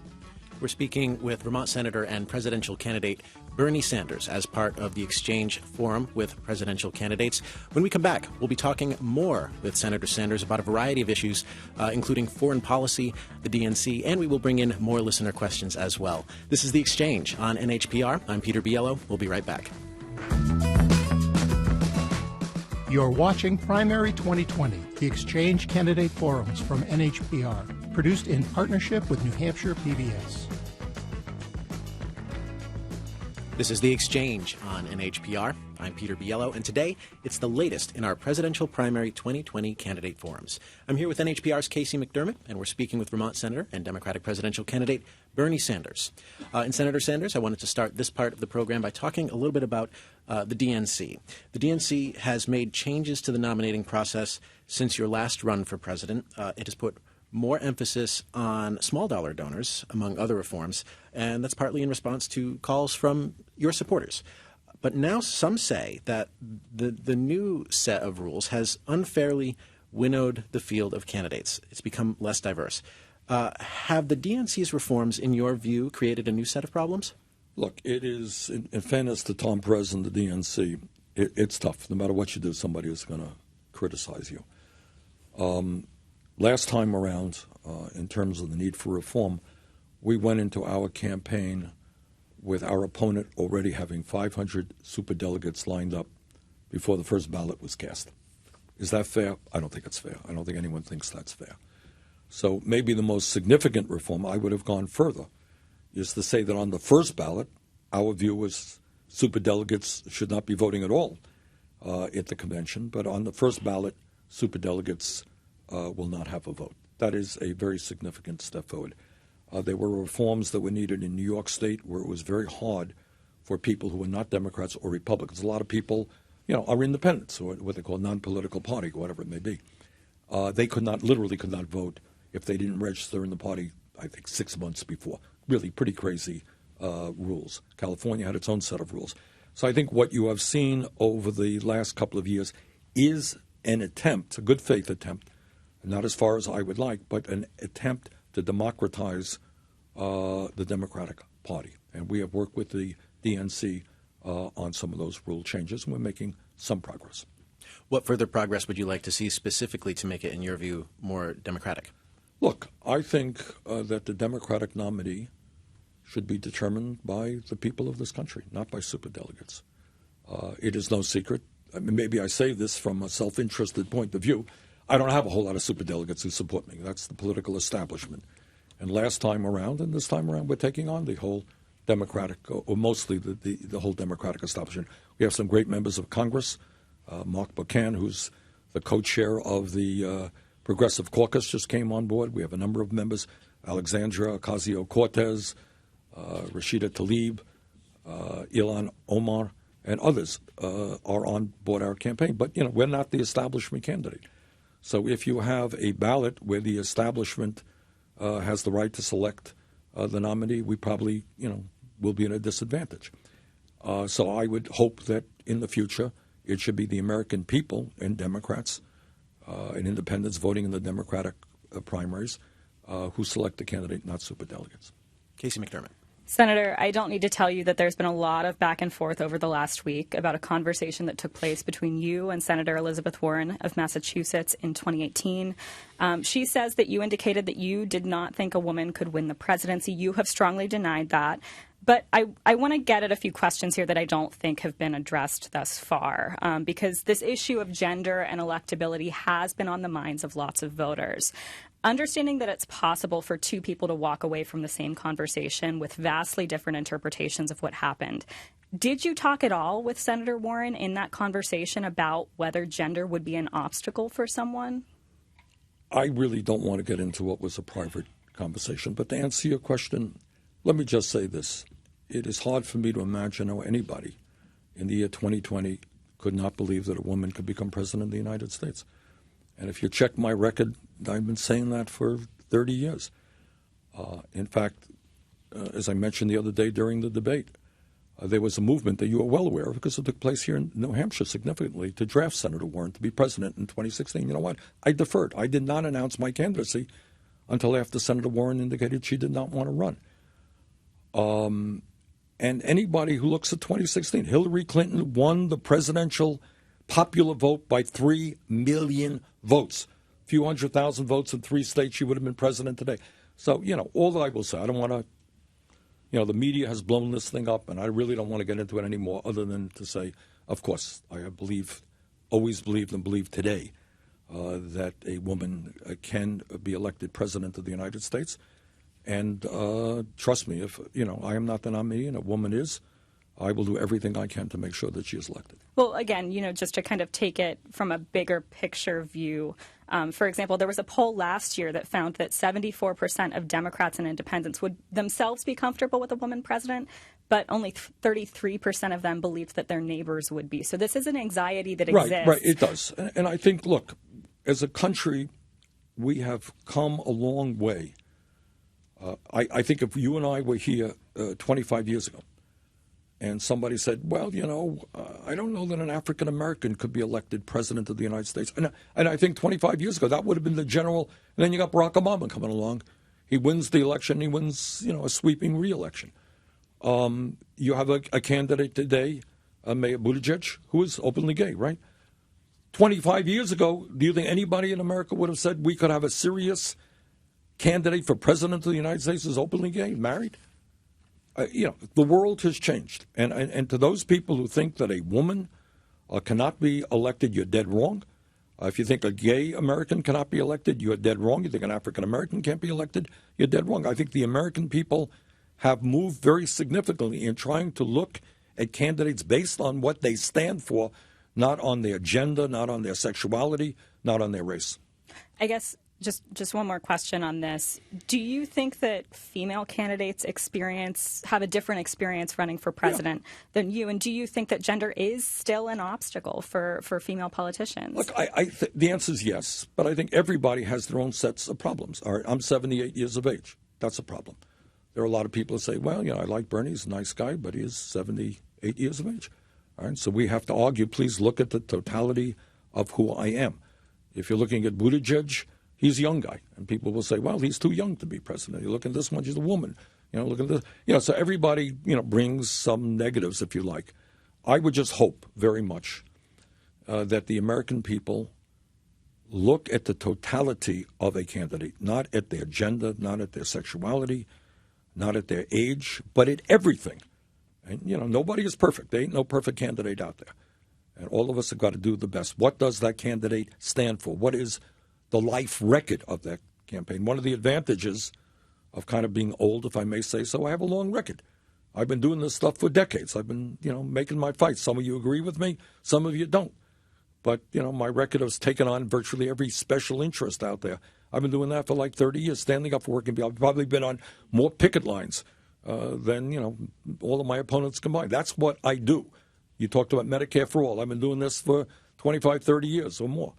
We're speaking with Vermont Senator and presidential candidate Bernie Sanders as part of the Exchange Forum with presidential candidates. When we come back, we'll be talking more with Senator Sanders about a variety of issues, including foreign policy, the DNC, and we will bring in more listener questions as well. This is The Exchange on NHPR. I'm Peter Biello. We'll be right back. You're watching Primary 2020, the Exchange Candidate Forums from NHPR, produced in partnership with New Hampshire PBS. This is The Exchange on NHPR. I'm Peter Biello, and today it's the latest in our Presidential Primary 2020 Candidate Forums. I'm here with NHPR's Casey McDermott, and we're speaking with Vermont Senator and Democratic presidential candidate Bernie Sanders. And Senator Sanders, I wanted to start this part of the program by talking a little bit about the DNC. The DNC has made changes to the nominating process since your last run for president. It has put more emphasis on small dollar donors, among other reforms, and that's partly in response to calls from your supporters. But now some say that the new set of rules has unfairly winnowed the field of candidates. It's become less diverse. Have the DNC's reforms, in your view, created a new set of problems? Look, it is, in fairness to Tom Perez and the DNC, it's tough. No matter what you do, somebody is going to criticize you. Last time around, in terms of the need for reform, we went into our campaign with our opponent already having 500 superdelegates lined up before the first ballot was cast. Is that fair? I don't think it's fair. I don't think anyone thinks that's fair. So maybe the most significant reform, I would have gone further, is to say that on the first ballot, our view was superdelegates should not be voting at all at the convention, but on the first ballot, superdelegates will not have a vote. That is a very significant step forward. There were reforms that were needed in New York State where it was very hard for people who were not Democrats or Republicans. A lot of people, are independents or what they call non-political party, whatever it may be. They literally could not vote if they didn't register in the party, I think, 6 months before. Really pretty crazy rules. California had its own set of rules. So I think what you have seen over the last couple of years is an attempt, a good faith attempt, not as far as I would like, but an attempt to democratize the Democratic Party. And we have worked with the DNC on some of those rule changes, and we're making some progress. What further progress would you like to see specifically to make it, in your view, more democratic? Look, I think that the Democratic nominee should be determined by the people of this country, not by superdelegates. It is no secret. I mean, maybe I say this from a self-interested point of view. I don't have a whole lot of superdelegates who support me. That's the political establishment. And last time around and this time around, we're taking on the whole Democratic, or mostly the whole Democratic establishment. We have some great members of Congress. Mark Buchan, who's the co-chair of the Progressive Caucus, just came on board. We have a number of members: Alexandria Ocasio-Cortez, Rashida Tlaib, Ilhan Omar, and others are on board our campaign. But, we're not the establishment candidate. So if you have a ballot where the establishment has the right to select the nominee, we probably, will be in a disadvantage. So I would hope that in the future it should be the American people and Democrats and independents voting in the Democratic primaries who select the candidate, not superdelegates. Casey McDermott. Senator, I don't need to tell you that there's been a lot of back and forth over the last week about a conversation that took place between you and Senator Elizabeth Warren of Massachusetts in 2018. She says that you indicated that you did not think a woman could win the presidency. You have strongly denied that. But I want to get at a few questions here that I don't think have been addressed thus far, because this issue of gender and electability has been on the minds of lots of voters. Understanding that it's possible for two people to walk away from the same conversation with vastly different interpretations of what happened, did you talk at all with Senator Warren in that conversation about whether gender would be an obstacle for someone? I really don't want to get into what was a private conversation, but to answer your question, let me just say this. It is hard for me to imagine how anybody in the year 2020 could not believe that a woman could become president of the United States. And if you check my record, I've been saying that for 30 years. In fact, as I mentioned the other day during the debate, there was a movement that you are well aware of because it took place here in New Hampshire significantly to draft Senator Warren to be president in 2016. You know what? I deferred. I did not announce my candidacy until after Senator Warren indicated she did not want to run. And anybody who looks at 2016, Hillary Clinton won the presidential popular vote by 3 million votes. A few 100,000 votes in 3 states, she would have been president today. So, all that I will say, I don't want to, the media has blown this thing up, and I really don't want to get into it anymore other than to say, of course, I always believed and believe today that a woman can be elected president of the United States. And trust me, if I am not the nominee and a woman is, I will do everything I can to make sure that she is elected. Well, again, just to kind of take it from a bigger picture view, for example, there was a poll last year that found that 74% of Democrats and independents would themselves be comfortable with a woman president, but only 33% of them believed that their neighbors would be. So this is an anxiety that exists. Right, it does. And I think, look, as a country, we have come a long way. I think if you and I were here 25 years ago and somebody said, well, I don't know that an African-American could be elected president of the United States. And I think 25 years ago, that would have been the general. And then you got Barack Obama coming along. He wins the election. He wins, a sweeping re-election. You have a candidate today, Mayor Buttigieg, who is openly gay, right? 25 years ago, do you think anybody in America would have said we could have a serious candidate for president of the United States who's openly gay, married? The world has changed. And to those people who think that a woman cannot be elected, you're dead wrong. If you think a gay American cannot be elected, you're dead wrong. You think an African American can't be elected, you're dead wrong. I think the American people have moved very significantly in trying to look at candidates based on what they stand for, not on their gender, not on their sexuality, not on their race. I guess just one more question on this. Do you think that female candidates have a different experience running for president than you? And do you think that gender is still an obstacle for female politicians? Look, the answer is yes, but I think everybody has their own sets of problems. All right, I'm 78 years of age. That's a problem. There are a lot of people who say, well, I like Bernie. He's a nice guy, but he is 78 years of age. All right, so we have to argue, please look at the totality of who I am. If you're looking at Buttigieg, he's a young guy, and people will say, well, he's too young to be president. You look at this one, she's a woman. Look at this. So everybody, brings some negatives, if you like. I would just hope very much that the American people look at the totality of a candidate, not at their gender, not at their sexuality, not at their age, but at everything. And, nobody is perfect. There ain't no perfect candidate out there. And all of us have got to do the best. What does that candidate stand for? What is the life record of that campaign? One of the advantages of kind of being old, if I may say so, I have a long record. I've been doing this stuff for decades. I've been, making my fights. Some of you agree with me. Some of you don't. But, my record has taken on virtually every special interest out there. I've been doing that for like 30 years, standing up for working people. I've probably been on more picket lines than, all of my opponents combined. That's what I do. You talked about Medicare for all. I've been doing this for 25, 30 years or more.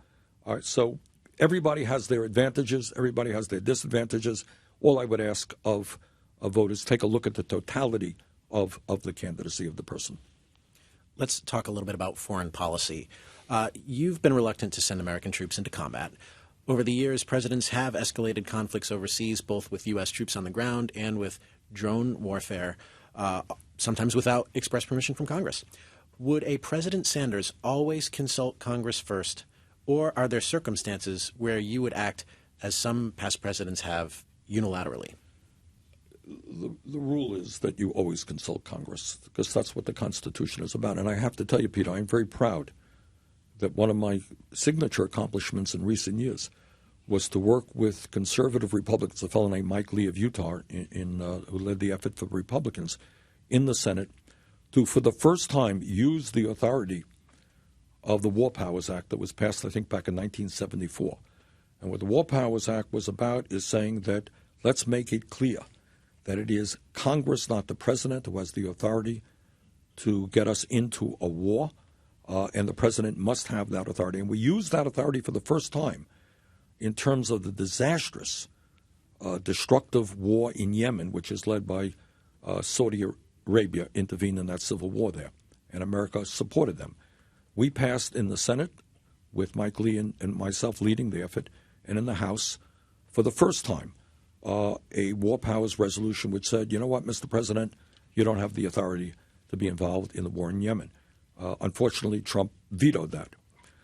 All right, so everybody has their advantages. Everybody has their disadvantages. All I would ask of voters, take a look at the totality of the candidacy of the person. Let's talk a little bit about foreign policy. You've been reluctant to send American troops into combat. Over the years, presidents have escalated conflicts overseas, both with U.S. troops on the ground and with drone warfare, sometimes without express permission from Congress. Would a President Sanders always consult Congress first, or are there circumstances where you would act as some past presidents have unilaterally? The rule is that you always consult Congress, because that's what the Constitution is about. And I have to tell you, Peter, I'm very proud that one of my signature accomplishments in recent years was to work with conservative Republicans, a fellow named Mike Lee of Utah, who led the effort for the Republicans in the Senate, to, for the first time, use the authority of the War Powers Act that was passed, I think, back in 1974. And what the War Powers Act was about is saying that let's make it clear that it is Congress, not the president, who has the authority to get us into a war, and the president must have that authority. And we used that authority for the first time in terms of the disastrous, destructive war in Yemen, which is led by Saudi Arabia, intervened in that civil war there, and America supported them. We passed in the Senate, with Mike Lee and myself leading the effort, and in the House, for the first time, a war powers resolution which said, you know what, Mr. President, you don't have the authority to be involved in the war in Yemen. Unfortunately, Trump vetoed that.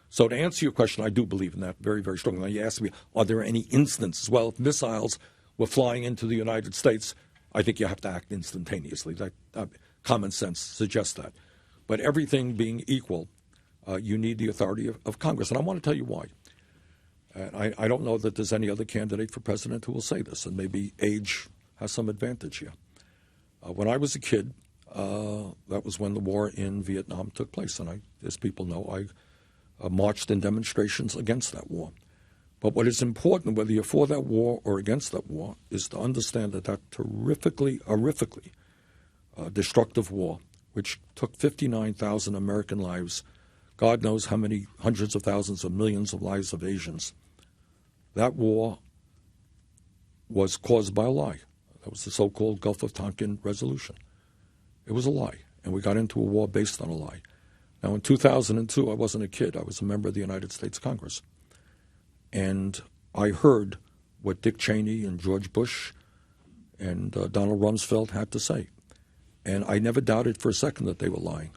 So to answer your question, I do believe in that very, very strongly. Now, you asked me, are there any instances? Well, if missiles were flying into the United States, I think you have to act instantaneously. That common sense suggests that. But everything being equal, you need the authority of Congress. And I want to tell you why. I don't know that there's any other candidate for president who will say this, and maybe age has some advantage here. When I was a kid, that was when the war in Vietnam took place. And as people know, I marched in demonstrations against that war. But what is important, whether you're for that war or against that war, is to understand that horrifically destructive war, which took 59,000 American lives, God knows how many hundreds of thousands of millions of lives of Asians, that war was caused by a lie. That was the so-called Gulf of Tonkin resolution. It was a lie, and we got into a war based on a lie. Now, in 2002, I wasn't a kid. I was a member of the United States Congress. And I heard what Dick Cheney and George Bush and Donald Rumsfeld had to say. And I never doubted for a second that they were lying.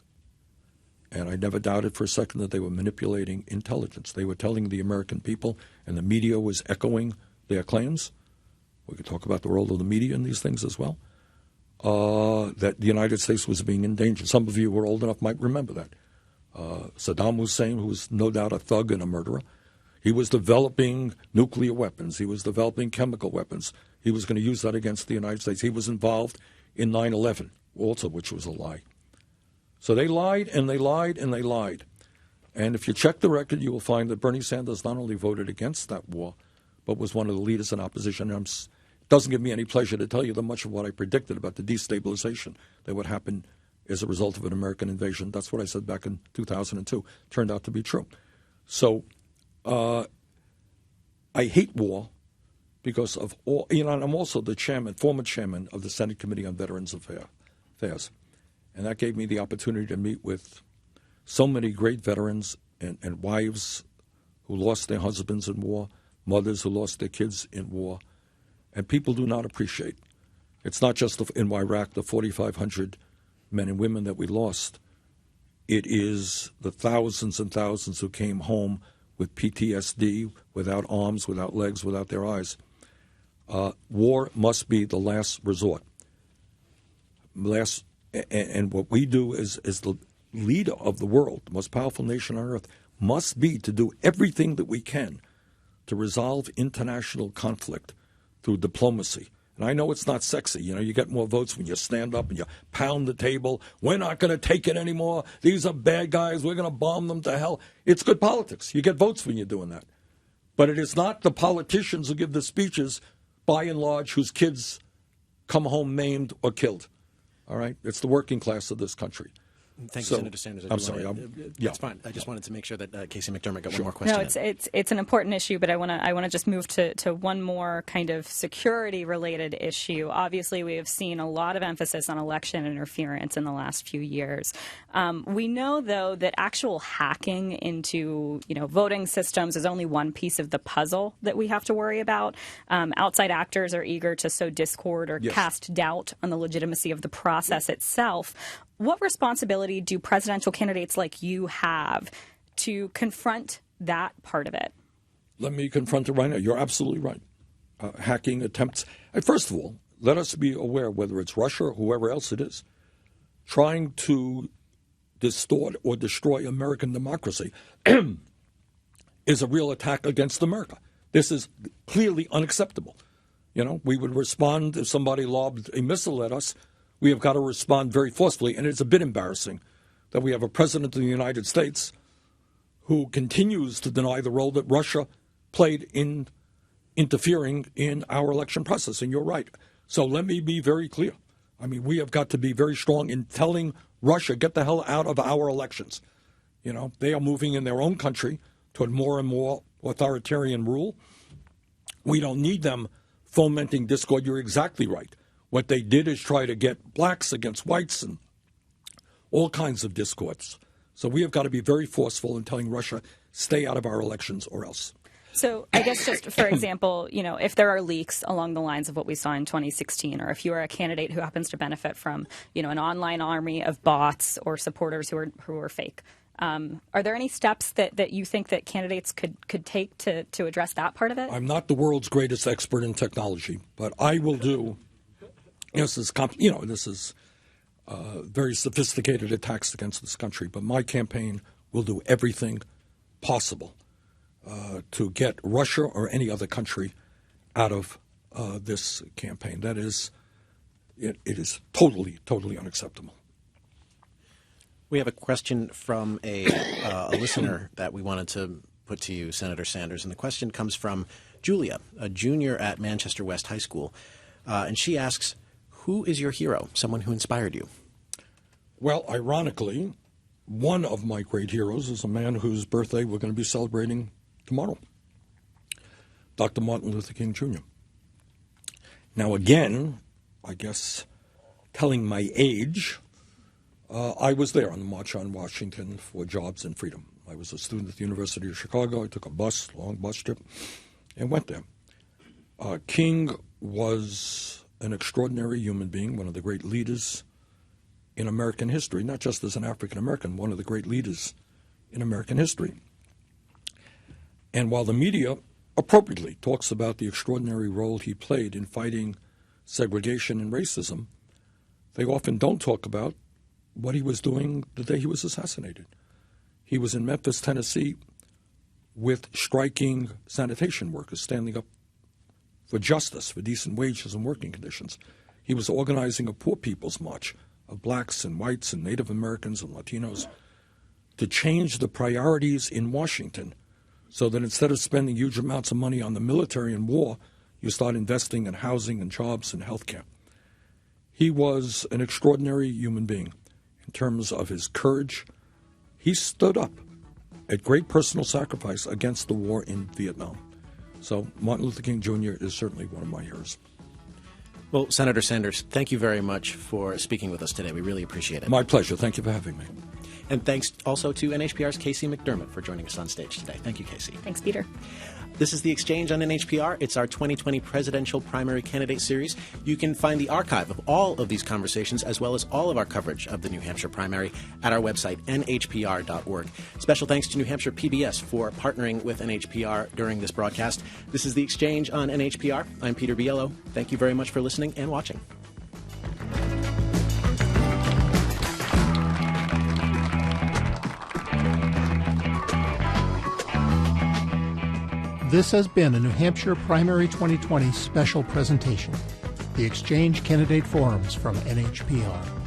And I never doubted for a second that they were manipulating intelligence. They were telling the American people, and the media was echoing their claims. We could talk about the role of the media in these things as well, that the United States was being endangered. Some of you who are old enough might remember that. Saddam Hussein, who was no doubt a thug and a murderer, he was developing nuclear weapons. He was developing chemical weapons. He was going to use that against the United States. He was involved in 9/11 also, which was a lie. So they lied and they lied and they lied. And if you check the record, you will find that Bernie Sanders not only voted against that war, but was one of the leaders in opposition. And it doesn't give me any pleasure to tell you that much of what I predicted about the destabilization that would happen as a result of an American invasion. That's what I said back in 2002. Turned out to be true. So I hate war because of all, and I'm also the former chairman of the Senate Committee on Veterans Affairs. And that gave me the opportunity to meet with so many great veterans and wives who lost their husbands in war, mothers who lost their kids in war. And people do not appreciate. It's not just in Iraq, the 4,500 men and women that we lost It is the thousands and thousands who came home with PTSD, without arms, without legs, without their eyes. War must be the last resort. And what we do as the leader of the world, the most powerful nation on earth, must be to do everything that we can to resolve international conflict through diplomacy. And I know it's not sexy. You know, you get more votes when you stand up and you pound the table. We're not going to take it anymore. These are bad guys. We're going to bomb them to hell. It's good politics. You get votes when you're doing that. But it is not the politicians who give the speeches, by and large, whose kids come home maimed or killed. All right? It's the working class of this country. Thank you, Senator Sanders. I'm sorry. That's fine. I just wanted to make sure that Casey McDermott got Sure. one more question. No, it's an important issue, but I want to just move to one more kind of security related issue. Obviously, we have seen a lot of emphasis on election interference in the last few years. We know, though, that actual hacking into voting systems is only one piece of the puzzle that we have to worry about. Outside actors are eager to sow discord or cast doubt on the legitimacy of the process itself. What responsibility do presidential candidates like you have to confront that part of it? Let me confront it right now. You're absolutely right. Hacking attempts. First of all, let us be aware, whether it's Russia or whoever else it is, trying to distort or destroy American democracy is a real attack against America. This is clearly unacceptable. We would respond if somebody lobbed a missile at us. We have got to respond very forcefully, and it's a bit embarrassing that we have a president of the United States who continues to deny the role that Russia played in interfering in our election process. And you're right. So let me be very clear. I mean, we have got to be very strong in telling Russia, get the hell out of our elections. They are moving in their own country toward more and more authoritarian rule. We don't need them fomenting discord. You're exactly right. What they did is try to get blacks against whites and all kinds of discords. So we have got to be very forceful in telling Russia, stay out of our elections or else. So I guess just for example, if there are leaks along the lines of what we saw in 2016, or if you are a candidate who happens to benefit from, an online army of bots or supporters who are fake, are there any steps that you think that candidates could take to address that part of it? I'm not the world's greatest expert in technology, but I will do. This is very sophisticated attacks against this country, but my campaign will do everything possible to get Russia or any other country out of this campaign. That is, it is totally, totally unacceptable. We have a question from a listener that we wanted to put to you, Senator Sanders, and the question comes from Julia, a junior at Manchester West High School, and she asks, who is your hero, someone who inspired you? Well, ironically, one of my great heroes is a man whose birthday we're going to be celebrating tomorrow, Dr. Martin Luther King Jr. Now, again, I guess telling my age, I was there on the March on Washington for Jobs and Freedom. I was a student at the University of Chicago. I took a long bus trip, and went there. King was an extraordinary human being, one of the great leaders in American history, not just as an African American, one of the great leaders in American history. And while the media appropriately talks about the extraordinary role he played in fighting segregation and racism, they often don't talk about what he was doing the day he was assassinated. He was in Memphis, Tennessee, with striking sanitation workers standing up for justice, for decent wages and working conditions. He was organizing a poor people's march of blacks and whites and Native Americans and Latinos to change the priorities in Washington so that instead of spending huge amounts of money on the military and war, you start investing in housing and jobs and health care. He was an extraordinary human being in terms of his courage. He stood up at great personal sacrifice against the war in Vietnam. So Martin Luther King Jr. is certainly one of my heroes. Well, Senator Sanders, thank you very much for speaking with us today. We really appreciate it. My pleasure. Thank you for having me. And thanks also to NHPR's Casey McDermott for joining us on stage today. Thank you, Casey. Thanks, Peter. This is The Exchange on NHPR. It's our 2020 presidential primary candidate series. You can find the archive of all of these conversations, as well as all of our coverage of the New Hampshire primary, at our website, nhpr.org. Special thanks to New Hampshire PBS for partnering with NHPR during this broadcast. This is The Exchange on NHPR. I'm Peter Biello. Thank you very much for listening and watching. This has been a New Hampshire Primary 2020 special presentation. The Exchange Candidate Forums from NHPR.